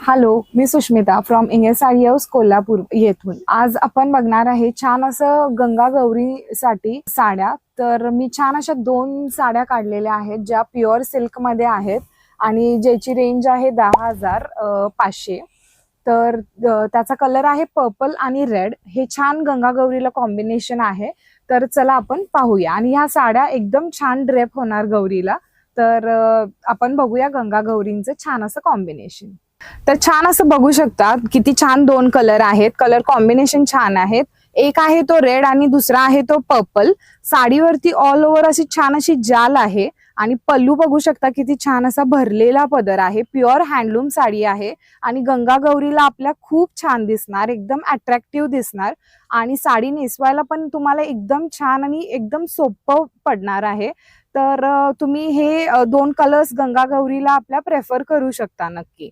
Hello, मी Sushmita from इंगेस sari house Kolhapur येथून. आज आपण बघणार आहे छान असं गंगा गौरीसाठी साड्या. तर मी छान अशा 2 साड्या काढलेल्या आहेत ज्या प्युअर सिल्क मध्ये आहेत आणि ज्याची रेंज आहे 10,500. तर त्याचा कलर आहे पर्पल आणि रेड. हे छान गंगा गौरीला कॉम्बिनेशन आहे. तर चला आपण पाहूया. आणि ह्या साड्या एकदम छान ड्रेप होणार गौरीला. तर आपण बघूया गंगा गौरींचं छान असं कॉम्बिनेशन. तर छान असं बघू शकता किती छान 2 कलर आहेत. कलर कॉम्बिनेशन छान आहेत. एक आहे तो रेड आणि दुसरा आहे तो पर्पल. साडीवरती ऑल ओव्हर अशी छान अशी जाल आहे आणि पल्लू बघू शकता किती छान असा भरलेला पदर आहे. प्युअर हँडलूम साडी आहे आणि गंगा गौरीला आपल्या खूप छान दिसणार, एकदम अट्रॅक्टिव्ह दिसणार आणि साडी नेसवायला पण तुम्हाला एकदम छान आणि एकदम सोपं पडणार आहे. तर तुम्ही हे 2 कलर्स गंगा गौरीला आपल्या प्रेफर करू शकता नक्की.